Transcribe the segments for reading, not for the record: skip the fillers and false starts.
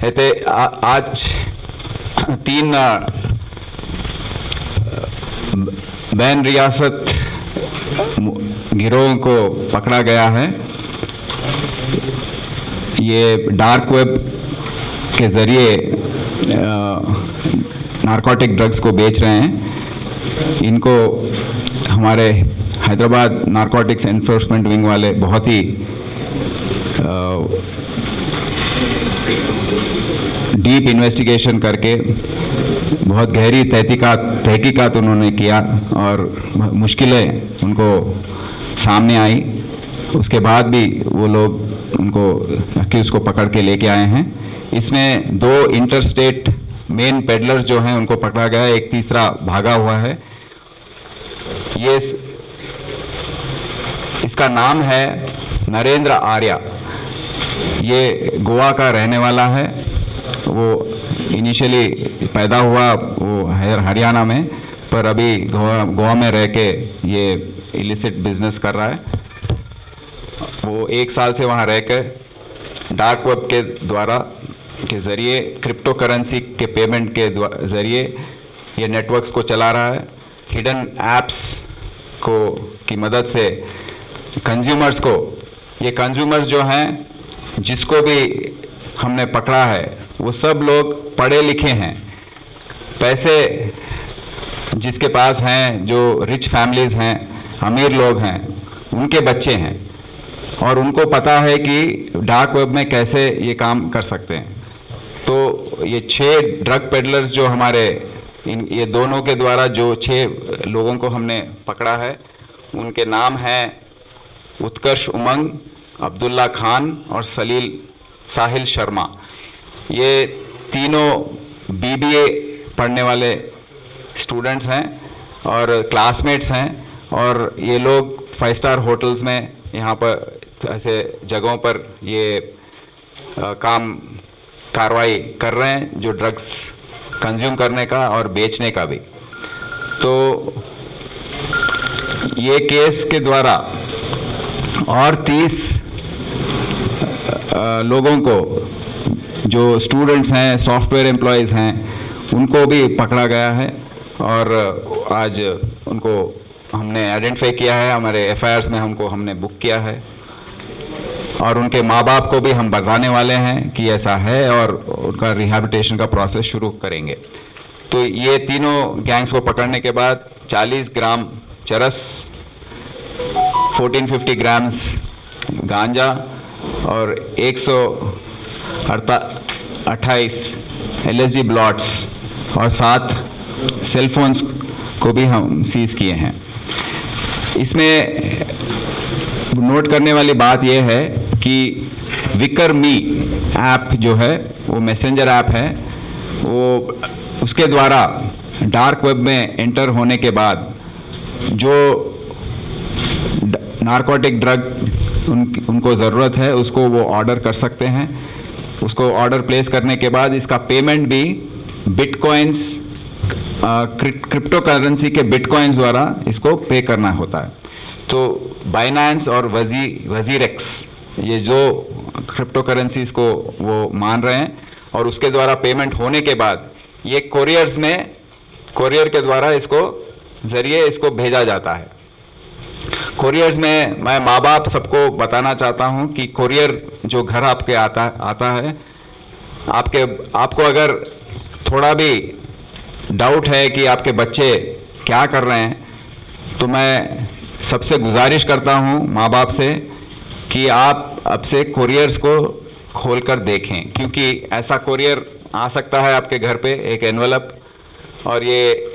అయితే आज 3 बैन रियासत गिरोह को पकड़ा गया है। ये डार्क वेब के ज़रिए नारकोटिक ड्रग्स को बेच रहे हैं। इनको हमारे हैदराबाद नारकोटिक्स एनफोर्समेंट विंग वाले बहुत ही डीप इन्वेस्टिगेशन करके बहुत गहरी तहकीकात उन्होंने किया और मुश्किलें उनको सामने आई। उसके बाद भी वो लोग उनको अक्यूज़ को पकड़ के लेके आए हैं। इसमें 2 इंटरस्टेट मेन पेडलर्स जो हैं उनको पकड़ा गया है, एक तीसरा भागा हुआ है। ये इसका नाम है नरेंद्र आर्या। ये गोवा का रहने वाला है। वो इनिशियली पैदा हुआ वो हरियाणा में, पर अभी गोवा में रह के ये इलिसिट बिजनेस कर रहा है। वो 1 साल से वहाँ रह कर डार्क वेब के ज़रिए क्रिप्टो करेंसी के पेमेंट के ज़रिए ये नेटवर्क्स को चला रहा है। हिडन एप्स की मदद से कंज्यूमर्स को, ये कंज्यूमर्स जो हैं जिसको भी हमने पकड़ा है वो सब लोग पढ़े लिखे हैं, पैसे जिसके पास हैं, जो रिच फैमिलीज़ हैं, अमीर लोग हैं, उनके बच्चे हैं और उनको पता है कि डार्क वेब में कैसे ये काम कर सकते हैं। तो ये 6 ड्रग पेडलर्स जो हमारे ये दोनों के द्वारा जो 6 लोगों को हमने पकड़ा है, उनके नाम हैं उत्कर्ष उमंग, अब्दुल्ला खान और साहिल शर्मा। ये तीनों BBA पढ़ने वाले स्टूडेंट्स हैं और क्लासमेट्स हैं और ये लोग 5 स्टार होटल्स में यहाँ पर ऐसे जगहों पर ये कार्रवाई कर रहे हैं, जो ड्रग्स कंज्यूम करने का और बेचने का भी। तो ये केस के द्वारा और 30 लोगों को जो स्टूडेंट्स हैं, सॉफ्टवेयर एम्प्लॉयज़ हैं, उनको भी पकड़ा गया है और आज उनको हमने आइडेंटिफाई किया है, हमारे FIRs में हमने बुक किया है और उनके माँ बाप को भी हम बताने वाले हैं कि ऐसा है और उनका रिहैबिलिटेशन का प्रोसेस शुरू करेंगे। तो ये तीनों गैंग्स को पकड़ने के बाद 40 ग्राम चरस, 1450 ग्राम्स गांजा और 128 LSD ब्लॉट्स और 7 सेलफोन्स को भी हम सीज किए हैं। इसमें नोट करने वाली बात यह है कि विकर मी ऐप जो है वो मैसेंजर ऐप है, वो उसके द्वारा डार्क वेब में एंटर होने के बाद जो नारकोटिक ड्रग उनको ज़रूरत है उसको वो ऑर्डर कर सकते हैं। उसको ऑर्डर प्लेस करने के बाद इसका पेमेंट भी बिटकॉइंस, क्रिप्टो करेंसी के बिटकॉइंस द्वारा इसको पे करना होता है। तो बाइनेंस और वजीरेक्स, ये जो क्रिप्टो करेंसीज को वो मान रहे हैं और उसके द्वारा पेमेंट होने के बाद ये कोरियर के द्वारा इसको भेजा जाता है। कोरियर्स में मैं माँ बाप सबको बताना चाहता हूँ कि कोरियर जो घर आपके आता है, आपको अगर थोड़ा भी डाउट है कि आपके बच्चे क्या कर रहे हैं, तो मैं सबसे गुजारिश करता हूँ माँ बाप से कि आप अब से कोरियर्स को खोलकर देखें, क्योंकि ऐसा कोरियर आ सकता है आपके घर पे, एक एनवलप, और ये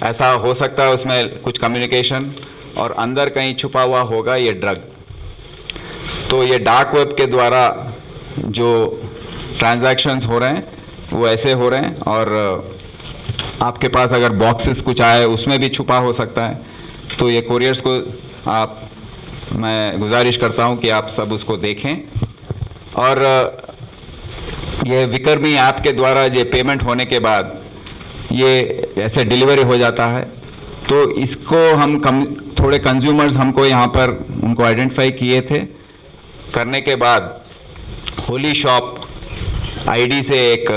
ऐसा हो सकता है उसमें कुछ कम्युनिकेशन और अंदर कहीं छुपा हुआ होगा ये ड्रग। तो ये डार्क वेब के द्वारा जो ट्रांजैक्शंस हो रहे हैं वो ऐसे हो रहे हैं और आपके पास अगर बॉक्सेस कुछ आए उसमें भी छुपा हो सकता है। तो ये कोरियर्स को मैं गुजारिश करता हूँ कि आप सब उसको देखें। और ये विक्रमी ऐप के द्वारा ये पेमेंट होने के बाद ये ऐसे डिलीवरी हो जाता है। तो इसको हम थोड़े कंज्यूमर्स हमको यहाँ पर उनको आइडेंटिफाई किए थे, करने के बाद होली शॉप आईडी से एक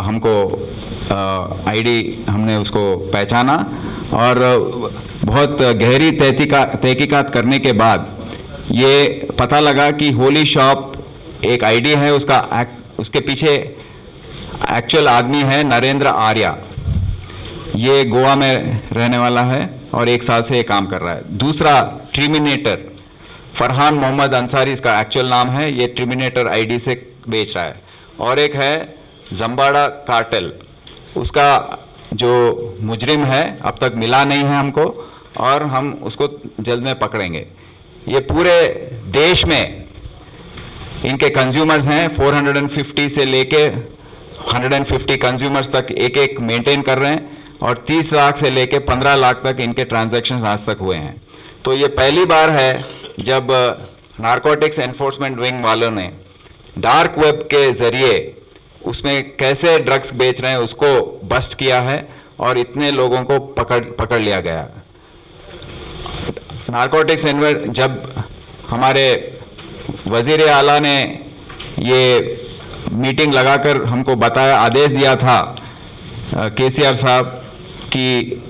हमको आईडी हमने उसको पहचाना और बहुत गहरी तहकीकात करने के बाद ये पता लगा कि होली शॉप एक आईडी है, उसके पीछे एक्चुअल आदमी है नरेंद्र आर्या। ये गोवा में रहने वाला है और 1 साल से ये काम कर रहा है। दूसरा ट्रिमिनेटर फरहान मोहम्मद अंसारी इसका एक्चुअल नाम है, ये ट्रिमिनेटर आईडी से बेच रहा है। और एक है जम्बाड़ा कार्टेल, उसका जो मुजरिम है अब तक मिला नहीं है हमको और हम उसको जल्द में पकड़ेंगे। ये पूरे देश में इनके कंज्यूमर्स हैं, 450 से लेके 150 कंज्यूमर्स तक एक एक मेंटेन कर रहे हैं और 30 लाख से लेके 15 लाख तक इनके ट्रांजैक्शंस आज तक हुए हैं। तो ये पहली बार है जब नारकोटिक्स एनफोर्समेंट विंग वालों ने डार्क वेब के जरिए उसमें कैसे ड्रग्स बेच रहे हैं उसको बस्ट किया है और इतने लोगों को पकड़ लिया गया। नारकोटिक्स जब हमारे वजीर आला ने ये मीटिंग लगाकर हमको बताया, आदेश दिया था केसीआर साहब कि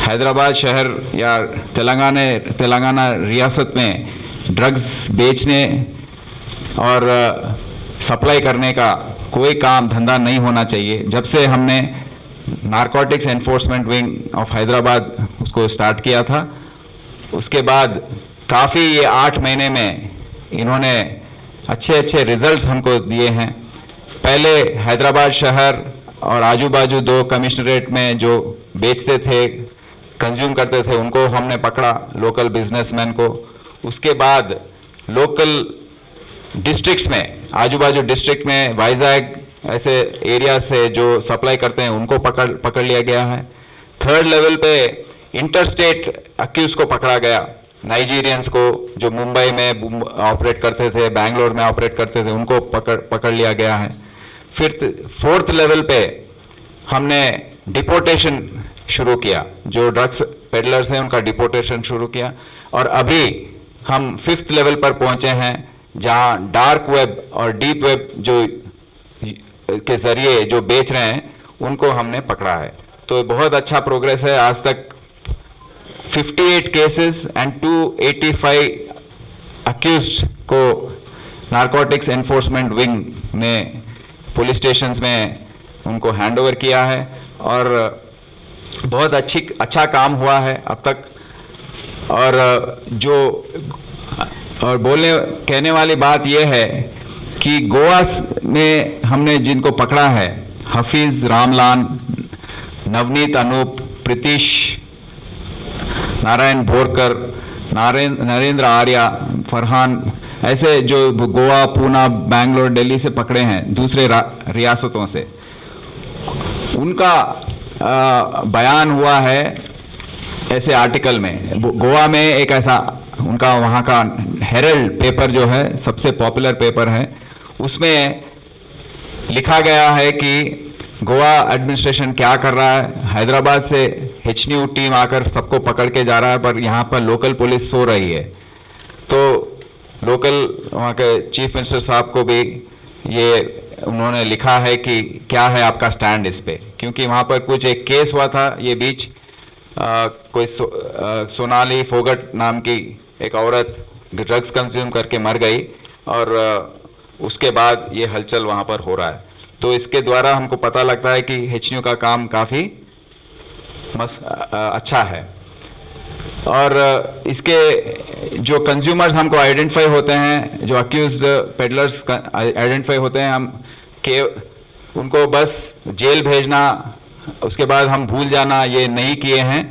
हैदराबाद शहर या तेलंगाना रियासत में ड्रग्स बेचने और सप्लाई करने का कोई काम धंधा नहीं होना चाहिए। जब से हमने narcotics enforcement wing of Hyderabad उसको स्टार्ट किया था, उसके बाद काफ़ी ये 8 महीने में इन्होंने अच्छे रिजल्ट्स हमको दिए हैं। पहले हैदराबाद शहर और आजू बाजू 2 कमिश्नरेट में जो बेचते थे, कंज्यूम करते थे, उनको हमने पकड़ा, लोकल बिजनेसमैन को। उसके बाद लोकल डिस्ट्रिक्ट्स में, आजू बाजू डिस्ट्रिक्ट में वाइजैग ऐसे एरिया से जो सप्लाई करते हैं उनको पकड़ लिया गया है। 3rd लेवल पे इंटरस्टेट अक्यूज को पकड़ा गया, नाइजीरियंस को जो मुंबई में ऑपरेट करते थे, बैंगलोर में ऑपरेट करते थे, उनको पकड़ लिया गया है। फिर 4th लेवल पे हमने डिपोर्टेशन शुरू किया, जो ड्रग्स पेडलर्स हैं उनका डिपोर्टेशन शुरू किया। और अभी हम 5th लेवल पर पहुंचे हैं जहां डार्क वेब और डीप वेब जो के जरिए जो बेच रहे हैं उनको हमने पकड़ा है। तो बहुत अच्छा प्रोग्रेस है। आज तक 58 केसेस एंड 285 अक्यूज्ड को नारकोटिक्स एनफोर्समेंट विंग ने पुलिस स्टेशंस में उनको हैंडओवर किया है और बहुत अच्छा काम हुआ है अब तक। और कहने वाली बात यह है कि गोवा में हमने जिनको पकड़ा है, हफीज रामलाल, नवनीत अनूप, प्रीतिश, नारायण भोरकर, नरेंद्र आर्या, फरहान, ऐसे जो गोवा, पूना, बैंगलोर, दिल्ली से पकड़े हैं दूसरे रियासतों से, उनका बयान हुआ है ऐसे आर्टिकल में। गोवा में एक ऐसा उनका वहाँ का हेरल्ड पेपर जो है सबसे पॉपुलर पेपर है, उसमें लिखा गया है कि गोवा एडमिनिस्ट्रेशन क्या कर रहा है। हैदराबाद से HNU टीम आकर सबको पकड़ के जा रहा है, पर यहाँ पर लोकल पुलिस सो रही है। तो लोकल वहाँ के चीफ मिनिस्टर साहब को भी ये उन्होंने लिखा है कि क्या है आपका स्टैंड इस पे, क्योंकि वहाँ पर कुछ एक केस हुआ था ये बीच, कोई सोनाली फोगट नाम की एक औरत ड्रग्स कंज्यूम करके मर गई और उसके बाद ये हलचल वहाँ पर हो रहा है। तो इसके द्वारा हमको पता लगता है कि HNU का काम काफ़ी अच्छा है। और इसके जो कंज्यूमर्स हमको आइडेंटिफाई होते हैं, जो अक्यूज पेडलर्स आइडेंटिफाई होते हैं, हम के उनको बस जेल भेजना, उसके बाद हम भूल जाना, ये नहीं किए हैं।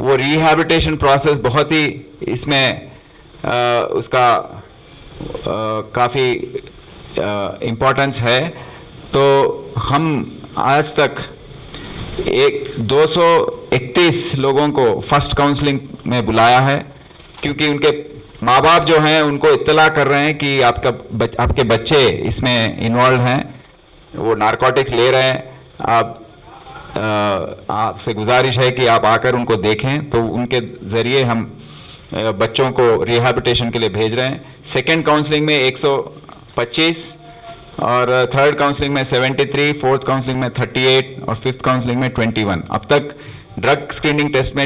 वो रिहैबिलिटेशन प्रोसेस बहुत ही इसमें उसका काफ़ी इम्पोर्टेंस है। तो हम आज तक 231 लोगों को फर्स्ट काउंसलिंग में बुलाया है, क्योंकि उनके माँ बाप जो हैं उनको इत्तला कर रहे हैं कि आपके बच्चे इसमें इन्वॉल्व हैं, वो नारकोटिक्स ले रहे हैं। आपसे गुजारिश है कि आप आकर उनको देखें। तो उनके ज़रिए हम बच्चों को रिहैबिलिटेशन के लिए भेज रहे हैं। सेकेंड काउंसलिंग में 125 और थर्ड काउंसलिंग में 73, फोर्थ काउंसलिंग में 38 और फिफ्थ काउंसलिंग में 21। अब तक ड्रग स्क्रीनिंग टेस्ट में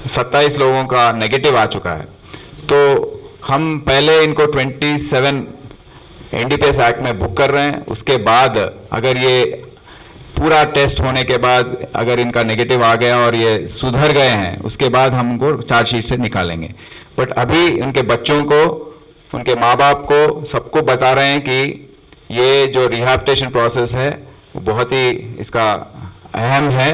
27 लोगों का नेगेटिव आ चुका है। तो हम पहले इनको 27 एनडीपीएस एक्ट में बुक कर रहे हैं, उसके बाद अगर ये पूरा टेस्ट होने के बाद अगर इनका नेगेटिव आ गया और ये सुधर गए हैं, उसके बाद हम उनको चार्जशीट से निकालेंगे। बट अभी उनके बच्चों को, उनके माँ बाप को, सबको बता रहे हैं कि ये जो रिहैबिलिटेशन प्रोसेस है वो बहुत ही इसका अहम है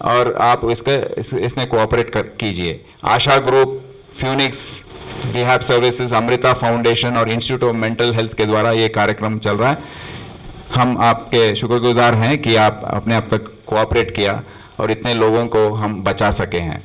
और आप इसमें कोऑपरेट कीजिए। Asha group, Phoenix rehab services, Amrita foundation और इंस्टीट्यूट ऑफ मेंटल हेल्थ के द्वारा ये कार्यक्रम चल रहा है। हम आपके शुक्रगुजार हैं कि आप अपने आप तक कोऑपरेट किया और इतने लोगों को हम बचा सके हैं।